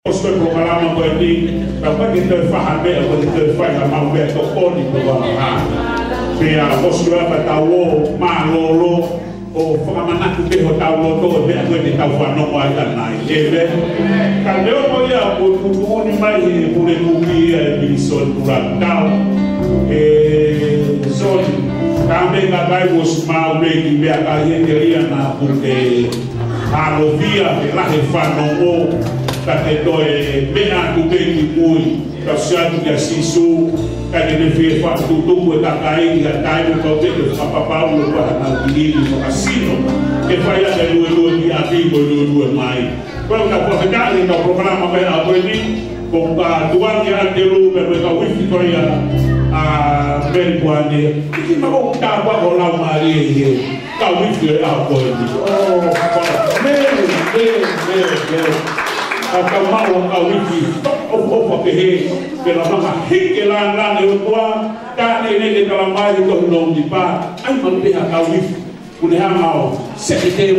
Questo programa poi da qualche tempo fa a qualche tempo fa ma un po' poli per a mostrare tawo ma loro o famana che ho tawo to per quelle tawo no mai dai e quando io ya o ni mai pure lui mi sono turato e sono também a vai os mal bem que a carreira na porque a lovia lá refano porque doi bena tu bem muito tá certo que assim sou que ele fez para tudo da cair da cair no cabelo para Paulo para na igreja no cassino que vai a do dia vivo do mais quando a oportunidade no programa vai abrir com a duanya de lugar para o Vitória a Belguane que não tá para rolar Maria tá o Vitória a coisa oh meu akamau awiki opo pehe pela mama hikela la le toa ta ne le kala mai ko no di pa ai man pe ha awiki kun ha mau se te